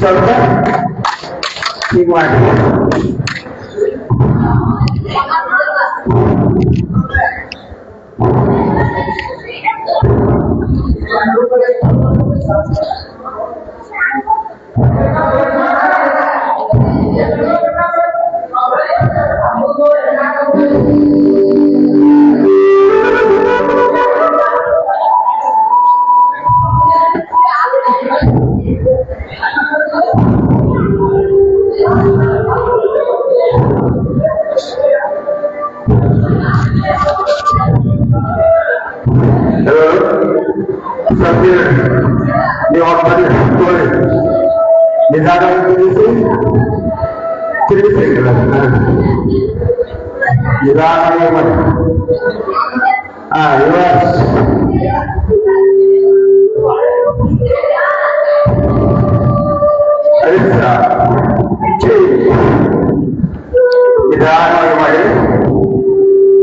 ಸ್ವಲ್ಪ ಹೀಗೆ ಮಾಡಿ. ನೀವು ನಿಧಾನ ತಿರುಗಿಸಿ ನಿಧಾನ ಮಾಡಿ. ನಿಧಾನವಾಗಿ ಮಾಡಿ.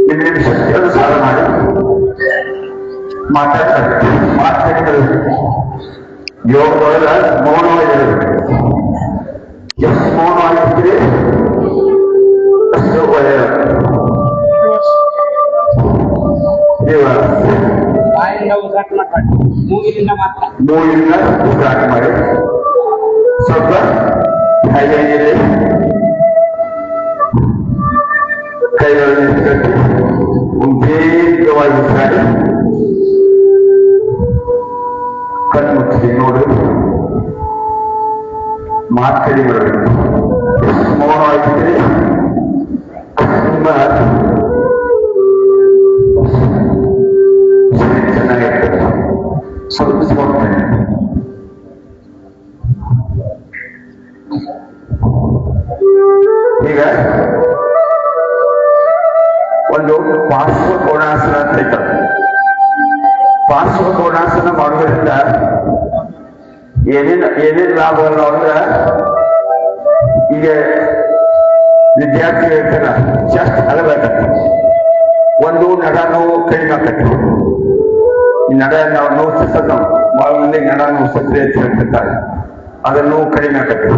ನಿಮ್ಮ ಶಕ್ತಿ ಅನುಸಾರ ಮಾಡಿ. ಮಾತಾಡ್ತಾರೆ ಯೋಗದೊಳಗ ಮೌನವಾಗಿರಬೇಕು. ಎಷ್ಟು ಮೌನವಾಗಿರ್ತೀರಿ ಅಷ್ಟು ಒಳ್ಳೆಯ. ಮೂಗಿನಿಂದ ಉಸಿರಾಟ ಮಾಡಿ. ಸ್ವಲ್ಪ ಕೈಯಲ್ಲಿ ಕೈಗಳನ್ನು ಕಟ್ಟಿ ದೀರ್ಘವಾಗಿ ಉಸಿರಾಡಿ ಕಣ್ಣು ಮುಚ್ಚಿ ನೋಡಿ. ಮಾತು ಕಡಿಮೆ ಮಾಡಬೇಕು. ಎಷ್ಟು ಮೌನವಾಗಿದ್ದರೆ ತುಂಬಾ ಚೆನ್ನಾಗಿರ್ತದೆ. ಸ್ವಲ್ಪ ಸ್ವಲ್ಪ ಈಗ ಒಂದು ಪಾರ್ಶ್ವ ಕೋಣಾಸನ ಅಂತ ಇರ್ತದೆ. ಪಾರ್ಶ್ವ ಕೋಣಾಸನ ಮಾಡೋದ್ರಿಂದ ಏನೇನ್ ಲಾಭವಲ್ಲ ಅಂದ್ರೆ, ಈಗ ವಿದ್ಯಾರ್ಥಿ ಹೇಳ್ತಾರ ಚೆಸ್ಟ್ ಅಗಲಾಕತ್ತೆ. ಒಂದು ನಡ ನೋವು ಕಡಿಮೆ ಆಕತ್ತೆ. ಈ ನಡ ನಾವು ನೋವು ಸತ್ತದ ನಾವು ಬಹಳ ಮಂದಿ ನಡ ನೋವು ಸತ್ರೆ ಅಂತ ಹೇಳ್ತಿರ್ತಾರೆ. ಅದ್ರ ನೋವು ಕಡಿಮೆ ಆಕತ್ತೆ.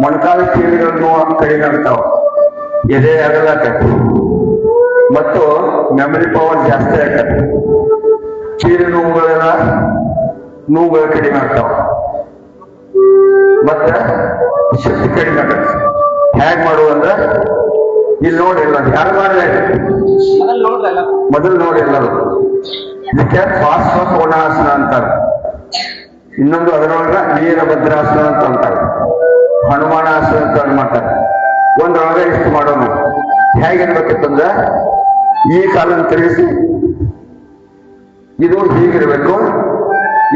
ಮೊಣಕಾಲ ಕೀಳುಗಳ ನೋವು ಕಡಿಮೆ ಆಗ್ತಾವ. ಎದೆ ಅಗಲಾಕತ್ತೆ. ಮತ್ತು ಮೆಮರಿ ಪವರ್ ಜಾಸ್ತಿ ಆಗತ್ತೆ. ಕೀಲು ನೋವುಗಳು ಕಡಿಮೆ ಆಗ್ತಾವ. ಮತ್ತ ಶಕ್ತಿ ಕಡಿಮೆ ಆಗತ್ತೆ. ಹೇಗ್ ಮಾಡುವಂದ್ರ ಇಲ್ಲಿ ನೋಡಿಲ್ಲ, ಯಾರು ಮಾಡಿದ್ರೆ ಮೊದಲು ನೋಡಿಲ್ಲ. ಇದಕ್ಕೆ ಪಾರ್ಶ್ವ ಕೋಣಾಸನ ಅಂತಾರೆ. ಇನ್ನೊಂದು ಅದರೊಳಗ ವೀರಭದ್ರಾಸನ ಅಂತ ಅಂತಾರೆ. ಹನುಮಾನಾಸನ ಅಂತ ಮಾಡ್ತಾರೆ. ಒಂದ್ರೊಳಗ ಇಷ್ಟು ಮಾಡೋಣ. ಹೇಗಿರ್ಬೇಕಿತ್ತಂದ್ರ ಈ ಕಾಲನ್ನು ತಿರುಗಿಸಿ ಇದು ಹೀಗಿರ್ಬೇಕು,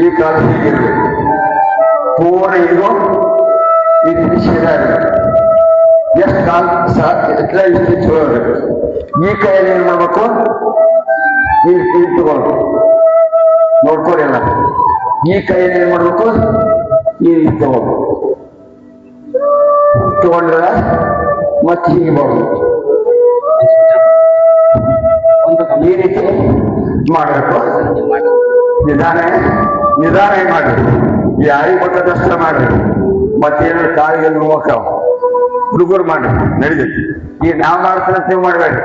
ಈ ಕಾಲ ಹೀಗಿರ್ಬೇಕು. ಪೂರ್ಣ ಇದು ಈ ಶೀಲ ಇರಬೇಕು. ಎಷ್ಟು ಕಾಲ ಎಟ್ಲ ಇಷ್ಟು ಚಲೋ ಇರಬೇಕು. ಈ ಕೈಯಲ್ಲಿ ಏನ್ ಮಾಡ್ಬೇಕು, ಈ ತಗೊಳ್ಬೇಕು. ನೋಡ್ಕೊಡಿ ಎಲ್ಲ. ಈ ಕೈಯಲ್ಲಿ ಏನ್ ಮಾಡ್ಬೇಕು, ಈ ರೀತಿ ತಗೋಬೇಕು. ತಗೊಂಡ್ರ ಮತ್ತೆ ಹೀಗೆ ಬರ್ಬೇಕು. ಈ ರೀತಿ ಮಾಡಬೇಕು. ನಿಧಾನ ಮಾಡಿ. ಯಾರಿಗೆ ಗೊತ್ತದಷ್ಟ ಮಾಡ್ರಿ. ಮತ್ತೇನು ಕಾಲಿಗೆ ನೋವಾಕಾವ ಹುಡುಗರು ಮಾಡ್ರಿ, ನಡೀತೈತಿ. ಈಗ ನಾವ್ ಮಾಡ್ತಾನೆ ನೀವು ಮಾಡ್ಬೇಡ್ರಿ.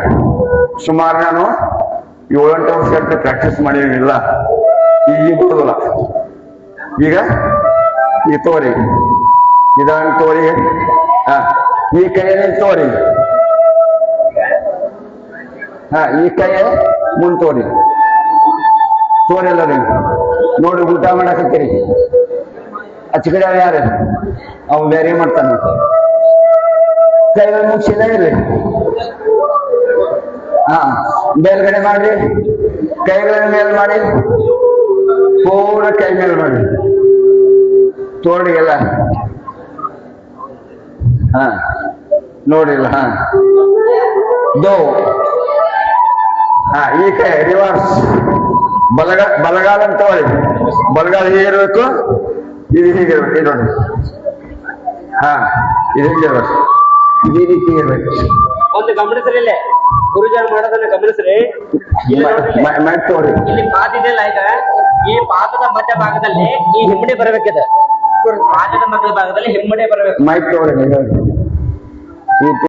ಸುಮಾರು ನಾನು 7-8 ವರ್ಷ ಅಂತ ಪ್ರಾಕ್ಟೀಸ್ ಮಾಡಿಲ್ಲ. ಈಗ ಬರೋದಿಲ್ಲ. ಈಗ ಈ ತೋರಿ ನಿಧಾನ ತೋರಿ. ಈ ಕೈಯಲ್ಲಿ ತೋರಿ. ಈ ಕೈಯ ಮುಂದ್ ತೋರಿ. ತೋರಿಲ್ಲ ನೋಡಿ. ಊಟ ಮಾಡಕತ್ತೀರಿ. ಅಚ್ಚ ಕಡೆ ಯಾರು ಅವ್ ಬೇರೆ ಮಾಡ್ತಾನ. ಕೈಗಳು ಮುಗಿಸಿಲ್ಲ ಇರ್ಲಿ. ಮೇಲ್ಗಡೆ ಮಾಡ್ರಿ. ಕೈಗಳನ್ನ ಮೇಲ್ ಮಾಡಿ. ಪೂರ ಕೈ ಮೇಲ್ ಮಾಡಿ. ತೋಳಿಗೆಲ್ಲ ನೋಡಿಲ್ಲ. ದೋ. ಈ ಕೈ ರಿವರ್ಸ್. ಬಲಗಾಲ ಅಂತ ತಗೊಳ್ಳಿ. ಬಲಗಾಲ ಹೀಗಿರ್ಬೇಕು, ಇದು ಹೀಗಿರ್ಬೇಕು. ಇದು ನೋಡಿ. ಇದು ಹೀಗಿರ್ಬೇಕು. ಈ ರೀತಿ ಇರ್ಬೇಕು. ಒಂದು ಗಮನಿಸ್ರಿ, ಗುರುಜಾರ ಮಾಡೋದನ್ನ ಗಮನಿಸ್ರಿ. ಮಾಡಿ ತೋರಿ. ಇಲ್ಲಿ ಮಾತಿದೆಯಲ್ಲ, ಈಗ ಈ ಪಾದದ ಮಧ್ಯ ಭಾಗದಲ್ಲಿ ಈ ಹಿಮ್ಮಡಿ ಬರಬೇಕಿದೆ. ಪಾದದ ಮಧ್ಯ ಭಾಗದಲ್ಲಿ ಹಿಮ್ಮಡಿ ಬರಬೇಕು. ಮೈಕ್ ತಗೊಳ್ಳಿ.